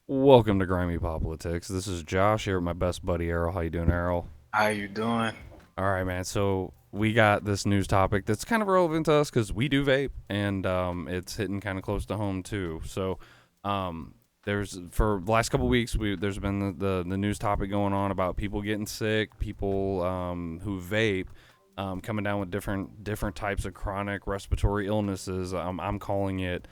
Welcome to Grimy Politics. This is Josh here with my best buddy Errol. How you doing, Errol? How you doing? All right, man. So we got this news topic that's kind of relevant to us because we do vape, and it's hitting kind of close to home too. So um, there's for the last couple of weeks, there's been the news topic going on about people getting sick, people who vape. Coming down with different types of chronic respiratory illnesses. I'm calling it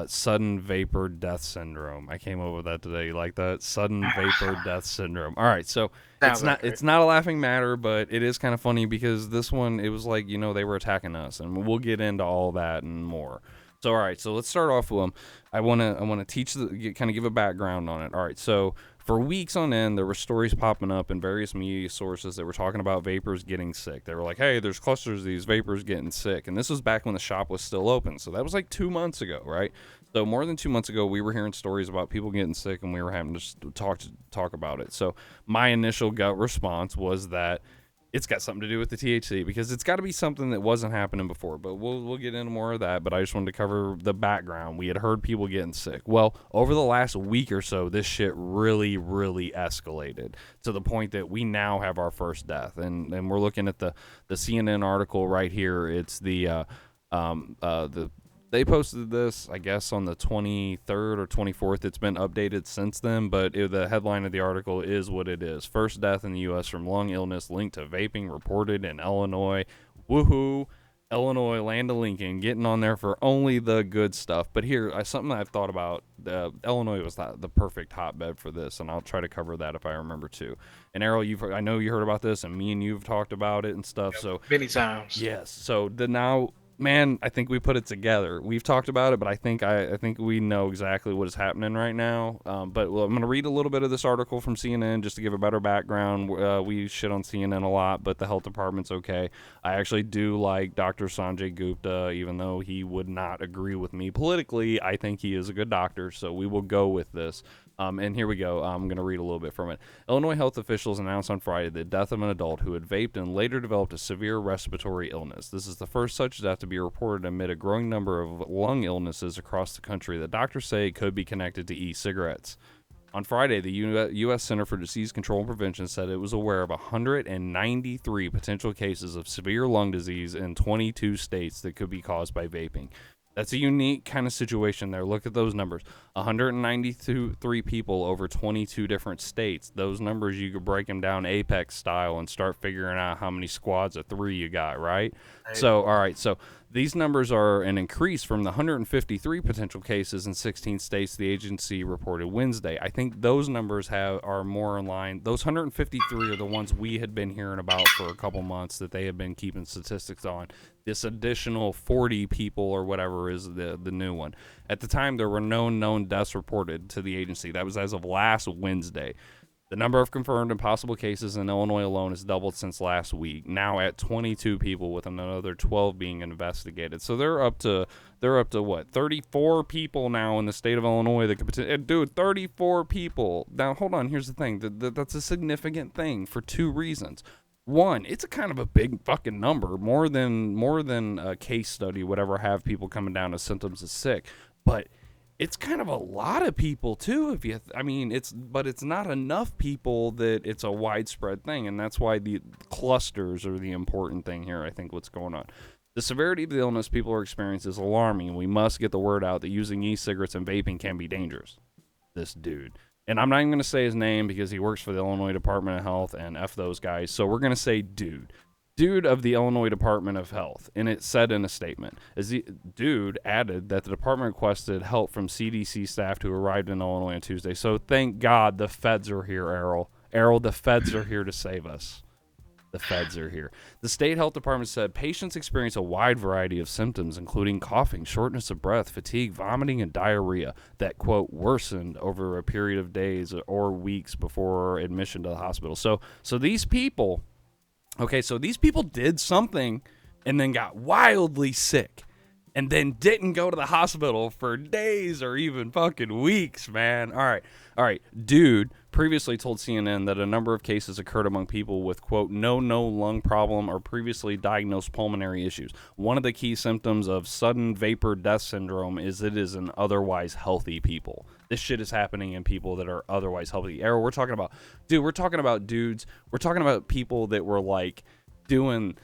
sudden vapor death syndrome. I came up with that today. You like that? Sudden vapor death syndrome. All right, so Sounds like it's it. not a laughing matter, but it is kind of funny because this one it was like they were attacking us, and we'll get into all that and more. So all right, so let's start off with them. I wanna teach kind of give a background on it. All right, so for weeks on end, there were stories popping up in various media sources that were talking about vapors getting sick. They were like, "Hey, there's clusters of these vapors getting sick," and this was back when the shop was still open. So that was like 2 months ago, right? So more than 2 months ago, we were hearing stories about people getting sick, and we were having to talk about it. So my initial gut response was that it's got something to do with the THC because it's got to be something that wasn't happening before. But we'll get into more of that. But I just wanted to cover the background. We had heard people getting sick. Well, over the last week or so, this shit really escalated to the point that we now have our first death, and we're looking at the CNN article right here. It's the they posted this, I guess, on the 23rd or 24th. It's been updated since then, but the headline of the article is what it is. First death in the U.S. from lung illness linked to vaping reported in Illinois. Woohoo! Illinois, land of Lincoln, getting on there for only the good stuff. But here, something I've thought about. Illinois was the perfect hotbed for this, and I'll try to cover that if I remember to. And Errol, I know you heard about this, and me and you've talked about it and stuff. Yep. So Many times. yes. So the now, man, I think we put it together. We've talked about it, but I think we know exactly what is happening right now. But I'm going to read a little bit of this article from CNN just to give a better background. We shit on CNN a lot, but the health department's okay. I actually do like Dr. Sanjay Gupta, even though he would not agree with me politically. I think he is a good doctor, so we will go with this. And here we go. I'm going to read a little bit from it. Illinois health officials announced on Friday the death of an adult who had vaped and later developed a severe respiratory illness. This is the first such death to be reported amid a growing number of lung illnesses across the country that doctors say could be connected to e-cigarettes. On Friday, the U.S. Center for Disease Control and Prevention said it was aware of 193 potential cases of severe lung disease in 22 states that could be caused by vaping. That's a unique kind of situation there. Look at those numbers. 193 people over 22 different states. Those numbers, you could break them down Apex style and start figuring out how many squads of three you got, right? Right. So, all right. So these numbers are an increase from the 153 potential cases in 16 states the agency reported Wednesday. I think those numbers are more in line. Those 153 are the ones we had been hearing about for a couple months that they have been keeping statistics on. This additional 40 people or whatever is the new one. At the time, there were no known deaths reported to the agency. That was as of last Wednesday. The number of confirmed and possible cases in Illinois alone has doubled since last week, now at 22 people, with another 12 being investigated. So they're up to what, 34 people now in the state of Illinois that could potentially, dude, 34 people. Now hold on, here's the thing. That's a significant thing for two reasons. One, it's a kind of a big fucking number, more than a case study would ever have people coming down with symptoms of sick. But it's kind of a lot of people too. I mean, it's not enough people that it's a widespread thing, and that's why the clusters are the important thing here. I think what's going on. The severity of the illness people are experiencing is alarming, and we must get the word out that using e-cigarettes and vaping can be dangerous. This dude. And I'm not even going to say his name because he works for the Illinois Department of Health and F those guys. So we're going to say dude. Dude of the Illinois Department of Health. And it said in a statement, as the dude added that the department requested help from CDC staff who arrived in Illinois on Tuesday. So thank God the feds are here, Errol. Errol, the feds are here to save us. The feds are here. The state health department said patients experience a wide variety of symptoms, including coughing, shortness of breath, fatigue, vomiting, and diarrhea that, quote, worsened over a period of days or weeks before admission to the hospital. So these people, okay, so these people did something and then got wildly sick and then didn't go to the hospital for days or even fucking weeks, man. All right. Dude previously told CNN that a number of cases occurred among people with, quote, no lung problem or previously diagnosed pulmonary issues. One of the key symptoms of sudden vapor death syndrome is it is in otherwise healthy people. This shit is happening in people that are otherwise healthy. Arrow, we're talking about dudes. We're talking about people that were like doing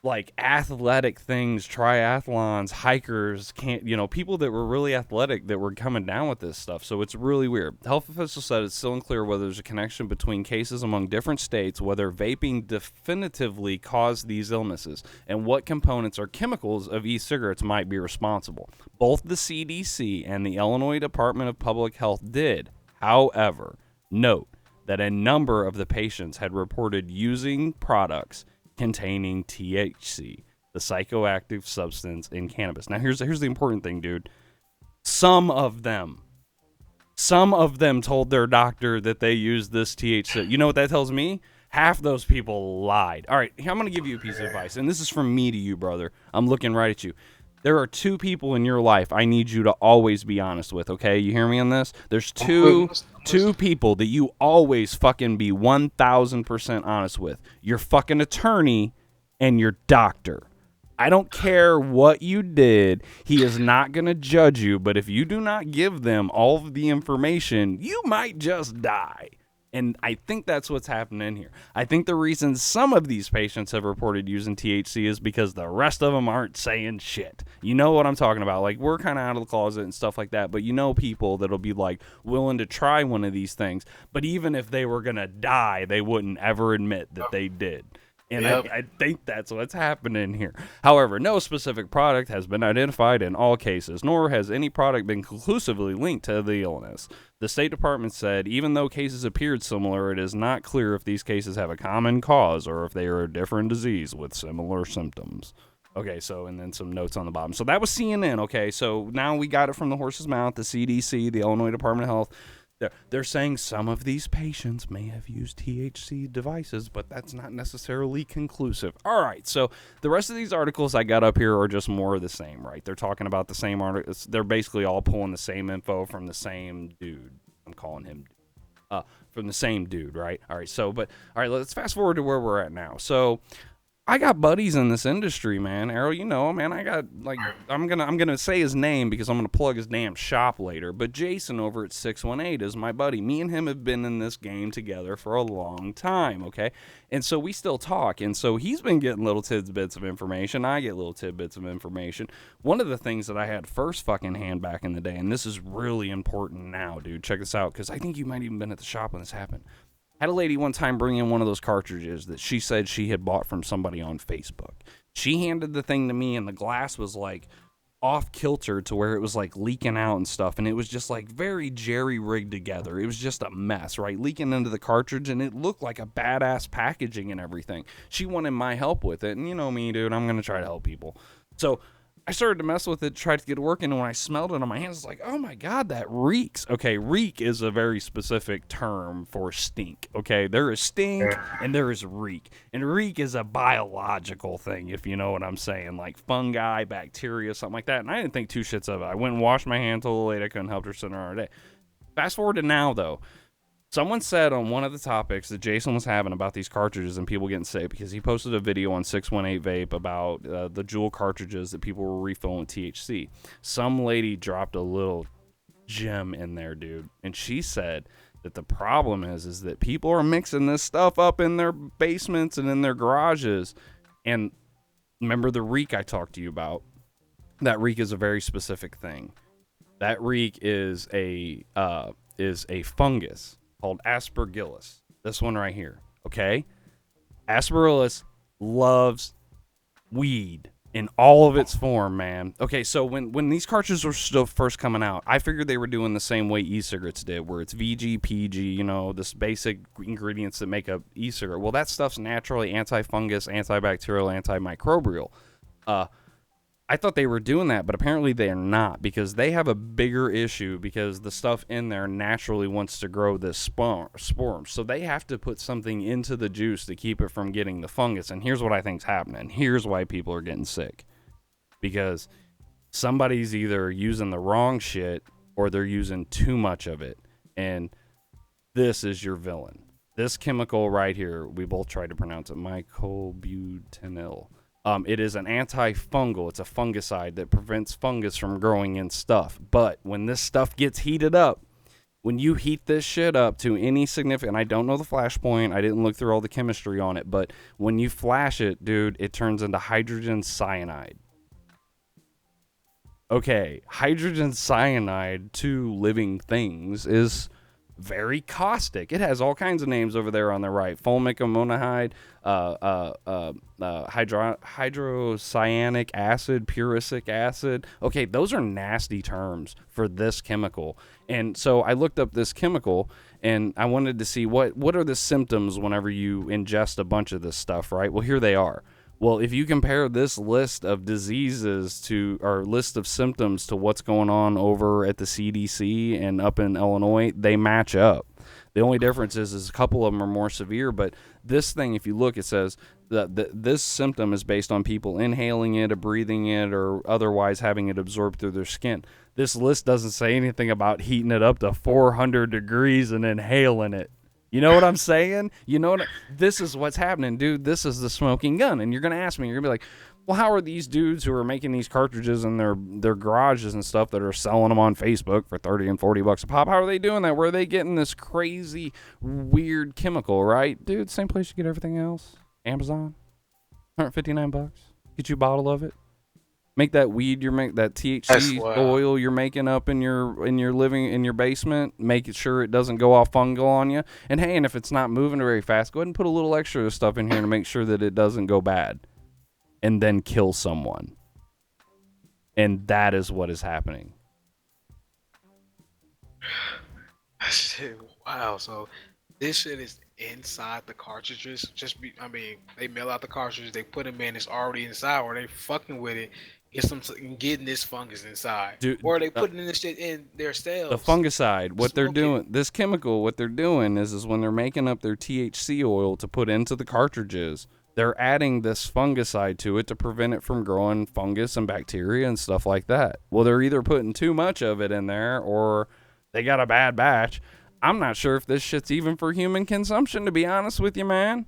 like athletic things, triathlons, hikers, people that were really athletic that were coming down with this stuff. So it's really weird. Health officials said it's still unclear whether there's a connection between cases among different states, whether vaping definitively caused these illnesses, and what components or chemicals of e-cigarettes might be responsible. Both the CDC and the Illinois Department of Public Health did, however, note that a number of the patients had reported using products containing THC, the psychoactive substance in cannabis. Now, here's the important thing, dude. Some of them told their doctor that they used this THC. You know what that tells me? Half those people lied. All right, I'm going to give you a piece of advice, and this is from me to you, brother. I'm looking right at you. There are two people in your life I need you to always be honest with, okay? You hear me on this? There's two people that you always fucking be 1,000% honest with. Your fucking attorney and your doctor. I don't care what you did. He is not going to judge you, but if you do not give them all of the information, you might just die. And I think that's what's happening here. I think the reason some of these patients have reported using THC is because the rest of them aren't saying shit. You know what I'm talking about? Like, we're kind of out of the closet and stuff like that, but you know people that'll be, like, willing to try one of these things, but even if they were going to die, they wouldn't ever admit that they did. And I think that's what's happening here. However, no specific product has been identified in all cases, nor has any product been conclusively linked to the illness. The State Department said, even though cases appeared similar, it is not clear if these cases have a common cause or if they are a different disease with similar symptoms. Okay, so, and then some notes on the bottom. So that was CNN, okay? So now we got it from the horse's mouth, the CDC, the Illinois Department of Health. They're saying some of these patients may have used THC devices, but that's not necessarily conclusive. All right, so the rest of these articles I got up here are just more of the same, right? They're talking about the same articles. They're basically all pulling the same info from the same dude. I'm calling him from the same dude, right? All right, all right, let's fast forward to where we're at now. So I got buddies in this industry, man. Arrow, you know, man, I got, like, I'm gonna say his name because I'm gonna plug his damn shop later. But Jason over at 618 is my buddy. Me and him have been in this game together for a long time, okay? And so we still talk. And so he's been getting little tidbits of information. I get little tidbits of information. One of the things that I had first fucking hand back in the day, and this is really important now, dude. Check this out, because I think you might even been at the shop when this happened. Had a lady one time bring in one of those cartridges that she said she had bought from somebody on Facebook. She handed the thing to me, and the glass was like off kilter to where it was like leaking out and stuff, and it was just like very jerry-rigged together. It was just a mess, right? Leaking into the cartridge, and it looked like a badass packaging and everything. She wanted my help with it, and you know me, dude, I'm going to try to help people. So I started to mess with it, tried to get it working, and when I smelled it on my hands, I was like, oh my God, that reeks. Okay, reek is a very specific term for stink, okay? There is stink and there is reek. And reek is a biological thing, if you know what I'm saying, like fungi, bacteria, something like that. And I didn't think two shits of it. I went and washed my hands, told the lady I couldn't help her sooner or day. Fast forward to now, though. Someone said on one of the topics that Jason was having about these cartridges and people getting sick, because he posted a video on 618 Vape about the Juul cartridges that people were refilling with THC. Some lady dropped a little gem in there, dude, and she said that the problem is that people are mixing this stuff up in their basements and in their garages. And remember the reek I talked to you about? That reek is a very specific thing. That reek is a fungus called Aspergillus. This one right here, okay? Aspergillus loves weed in all of its form, man. Okay, so when these cartridges were still first coming out, I figured they were doing the same way e-cigarettes did, where it's VG, PG, you know, this basic ingredients that make up e-cigarette. Well, that stuff's naturally anti-fungus, antibacterial, antimicrobial. I thought they were doing that, but apparently they're not, because they have a bigger issue because the stuff in there naturally wants to grow this spore. So they have to put something into the juice to keep it from getting the fungus. And here's what I think's happening. Here's why people are getting sick. Because somebody's either using the wrong shit or they're using too much of it. And this is your villain. This chemical right here, we both tried to pronounce it, mycobutanil. It is an antifungal. It's a fungicide that prevents fungus from growing in stuff. But when this stuff gets heated up, when you heat this shit up to any significant, I don't know the flash point, I didn't look through all the chemistry on it, but when you flash it, dude, it turns into hydrogen cyanide. Okay, hydrogen cyanide to living things is very caustic. It has all kinds of names over there on the right. Fulmic ammonihide, hydrocyanic acid, prussic acid. Okay, those are nasty terms for this chemical. And so I looked up this chemical and I wanted to see what are the symptoms whenever you ingest a bunch of this stuff, right? Well, here they are. Well, if you compare this list of diseases to, or list of symptoms to what's going on over at the CDC and up in Illinois, they match up. The only difference is a couple of them are more severe, but this thing, if you look, it says that this symptom is based on people inhaling it or breathing it or otherwise having it absorbed through their skin. This list doesn't say anything about heating it up to 400 degrees and inhaling it. You know what I'm saying? You know what? This is what's happening, dude. This is the smoking gun. And you're going to ask me, you're going to be like, well, how are these dudes who are making these cartridges in their garages and stuff that are selling them on Facebook for 30 and 40 bucks a pop? How are they doing that? Where are they getting this crazy, weird chemical, right? Dude, same place you get everything else. Amazon. 159 bucks. Get you a bottle of it. Make that weed that THC oil you're making up in your basement. Make sure it doesn't go off fungal on you. And hey, and if it's not moving very fast, go ahead and put a little extra stuff in here to make sure that it doesn't go bad, and then kill someone. And that is what is happening. Wow. So this shit is inside the cartridges. They mail out the cartridges, they put them in, it's already inside, or they fucking with it. Getting this fungus inside. Dude, or they putting this shit in their cells. The fungicide, what they're doing, this chemical, what they're doing is when they're making up their THC oil to put into the cartridges, they're adding this fungicide to it to prevent it from growing fungus and bacteria and stuff like that. Well, they're either putting too much of it in there or they got a bad batch. I'm not sure if this shit's even for human consumption, to be honest with you, man.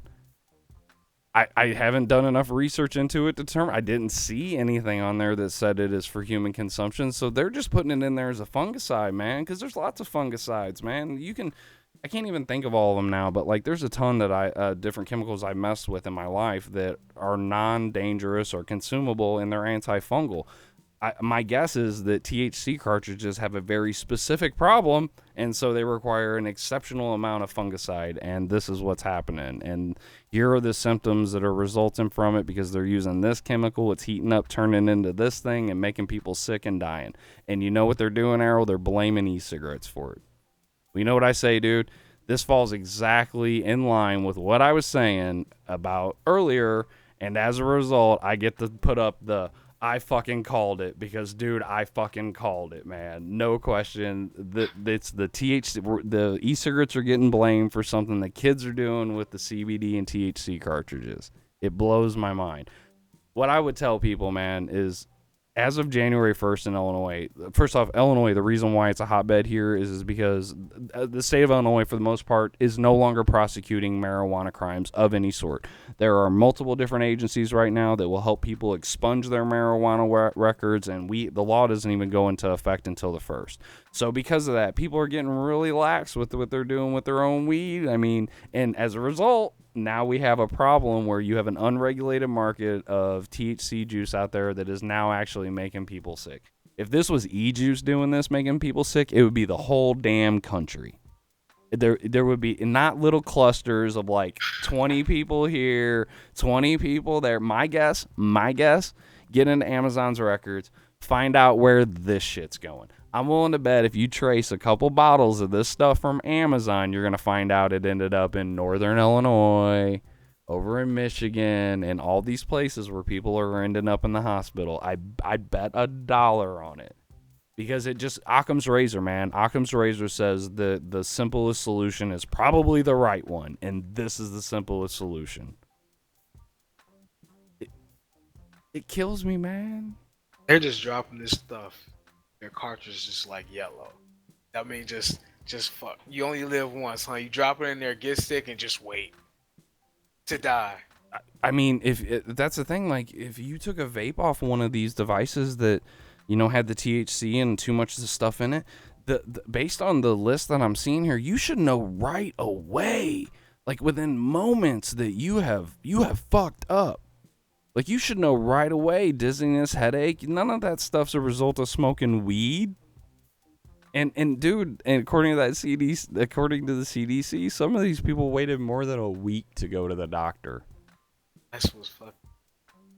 I haven't done enough research into it to determine. I didn't see anything on there that said it is for human consumption. So they're just putting it in there as a fungicide, man, because there's lots of fungicides, man. I can't even think of all of them now, but like there's a ton that different chemicals I messed with in my life that are non-dangerous or consumable, and they're antifungal. My guess is that THC cartridges have a very specific problem, and so they require an exceptional amount of fungicide, and this is what's happening. And here are the symptoms that are resulting from it because they're using this chemical. It's heating up, turning into this thing, and making people sick and dying. And you know what they're doing, Errol? They're blaming e-cigarettes for it. You know what I say, dude? This falls exactly in line with what I was saying about earlier, and as a result, I get to put up the I fucking called it because, dude, I fucking called it, man. No question. It's the THC. The e-cigarettes are getting blamed for something the kids are doing with the CBD and THC cartridges. It blows my mind. What I would tell people, man, is as of January 1st in Illinois, first off, Illinois, the reason why it's a hotbed here is because the state of Illinois, for the most part, is no longer prosecuting marijuana crimes of any sort. There are multiple different agencies right now that will help people expunge their marijuana records, and the law doesn't even go into effect until the 1st. So because of that, people are getting really lax with what they're doing with their own weed. I mean, and as a result, now we have a problem where you have an unregulated market of THC juice out there that is now actually making people sick. If this was e-juice doing this, making people sick, it would be the whole damn country. There would be not little clusters of like 20 people here, 20 people there. My guess, get into Amazon's records, find out where this shit's going. I'm willing to bet if you trace a couple bottles of this stuff from Amazon, you're going to find out it ended up in northern Illinois, over in Michigan, and all these places where people are ending up in the hospital. I'd bet $1 on it. Because it just, Occam's razor, man. Occam's razor says the simplest solution is probably the right one, and this is the simplest solution. It kills me, man. They're just dropping this stuff. Their cartridge is like yellow. I mean, just just fuck. You only live once, huh? You drop it in there, get sick, and just wait to die. I mean, that's the thing. Like, if you took a vape off one of these devices that, had the THC and too much of the stuff in it, based on the list that I'm seeing here, you should know right away, like within moments, that you have fucked up. Like, you should know right away. Dizziness, headache, none of that stuff's a result of smoking weed. And dude, and according to the CDC, some of these people waited more than a week to go to the doctor. That's what's fucking.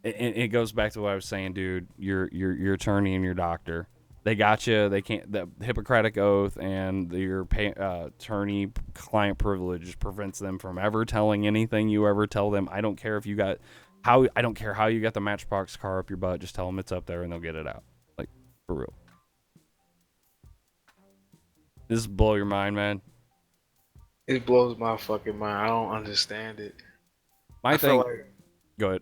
It goes back to what I was saying, dude. Your attorney and your doctor, they got you. They can't. The Hippocratic Oath and your attorney-client privilege prevents them from ever telling anything you ever tell them. I don't care if you got I don't care how you got the Matchbox car up your butt. Just tell them it's up there and they'll get it out. Like, for real. This blow your mind, man. It blows my fucking mind. I don't understand it. My thing. Go ahead.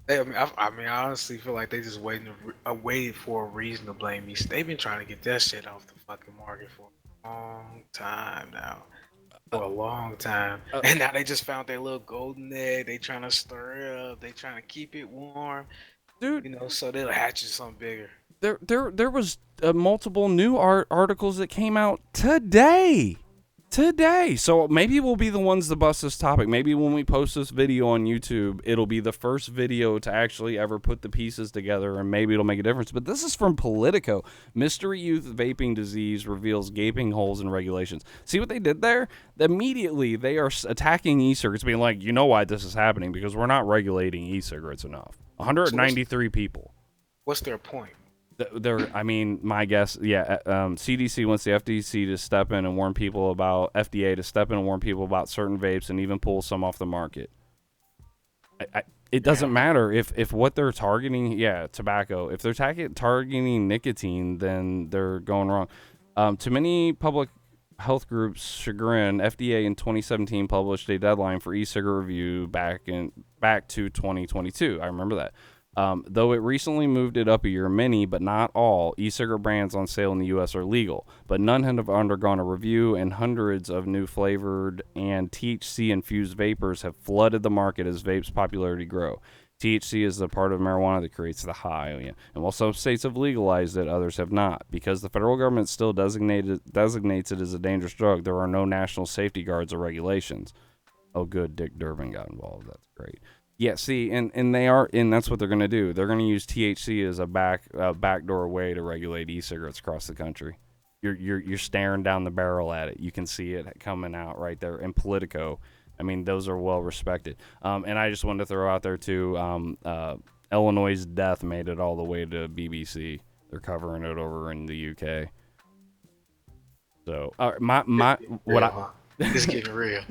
I mean, I honestly feel like they just waited for a reason to blame me. They've been trying to get that shit off the fucking market for a long time now. For a long time. And now they just found their little golden egg. They trying to stir it up. They trying to keep it warm. Dude. So they'll hatch something bigger. There was multiple new articles that came out today. So maybe we'll be the ones to bust this topic. Maybe when we post this video on YouTube, it'll be the first video to actually ever put the pieces together, and maybe it'll make a difference. But this is from Politico. Mystery youth vaping disease reveals gaping holes in regulations. See what they did there? Immediately, they are attacking e-cigarettes, being like, you know why this is happening? Because we're not regulating e-cigarettes enough. 193 people. What's their point? I mean, my guess, CDC wants the FDA to step in and warn people about certain vapes and even pull some off the market. It doesn't matter if what they're targeting, tobacco. If they're targeting nicotine, then they're going wrong. To many public health groups' chagrin, FDA in 2017 published a deadline for e-cigarette review back to 2022. I remember that. Though it recently moved it up a year, many, but not all, e-cigarette brands on sale in the U.S. are legal, but none have undergone a review, and hundreds of new flavored and THC-infused vapors have flooded the market as vapes' popularity grow. THC is the part of marijuana that creates the high, and while some states have legalized it, others have not. Because the federal government still designates it as a dangerous drug, there are no national safety guards or regulations. Oh, good, Dick Durbin got involved. That's great. Yeah, see, and that's what they're going to do. They're going to use THC as a backdoor way to regulate e-cigarettes across the country. You're staring down the barrel at it. You can see it coming out right there. In Politico, I mean, those are well respected. And I just wanted to throw out there too. Illinois' death made it all the way to BBC. They're covering it over in the UK. So, It's getting real.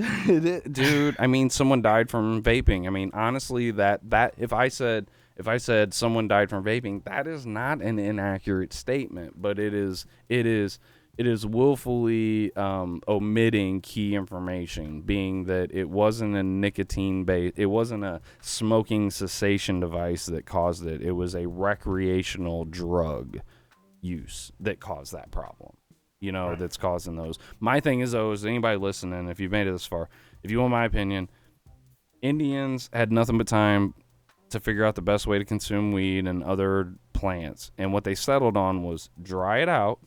Dude, I mean, someone died from vaping. I mean, honestly, that if I said someone died from vaping, that is not an inaccurate statement, but it is willfully omitting key information, being that it wasn't it wasn't a smoking cessation device that caused it. It was a recreational drug use that caused that problem. Right. That's causing those. My thing is, though, is anybody listening, if you've made it this far, if you want my opinion, Indians had nothing but time to figure out the best way to consume weed and other plants. And what they settled on was dry it out,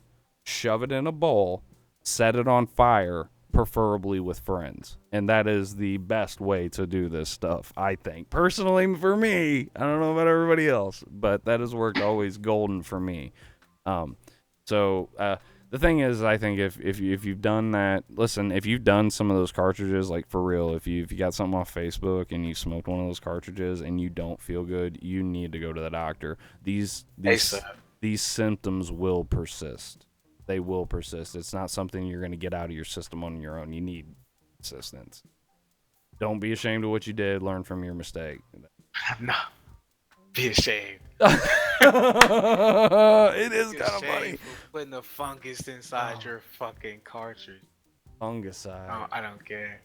shove it in a bowl, set it on fire, preferably with friends. And that is the best way to do this stuff, I think. Personally, for me, I don't know about everybody else, but that has worked always golden for me. The thing is, I think if you've done that, listen, if you've done some of those cartridges, like for real, if you got something off Facebook and you smoked one of those cartridges and you don't feel good, you need to go to the doctor. These symptoms will persist. They will persist. It's not something you're going to get out of your system on your own. You need assistance. Don't be ashamed of what you did. Learn from your mistake. No. Be ashamed. It is kind of funny. Putting the fungus inside your fucking cartridge. Fungicide. Oh, I don't care.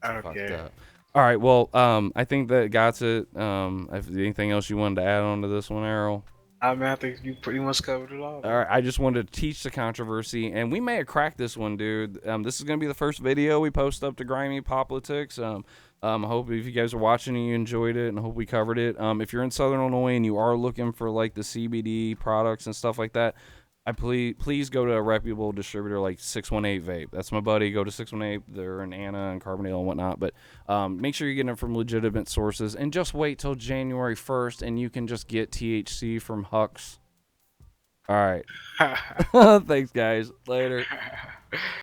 I don't care. Up. All right. Well, I think that got it. If anything else you wanted to add on to this one, Errol? I mean, I think you pretty much covered it all. All right, I just wanted to teach the controversy, and we may have cracked this one, dude. This is gonna be the first video we post up to Grimy Politics. I hope if you guys are watching and you enjoyed it, and I hope we covered it. If you're in Southern Illinois and you are looking for like the CBD products and stuff like that, please go to a reputable distributor like 618 Vape. That's my buddy. Go to 618. They're in Anna and Carbondale and whatnot. But make sure you're getting it from legitimate sources, and just wait till January 1st, and you can just get THC from Hux. All right. Thanks, guys. Later.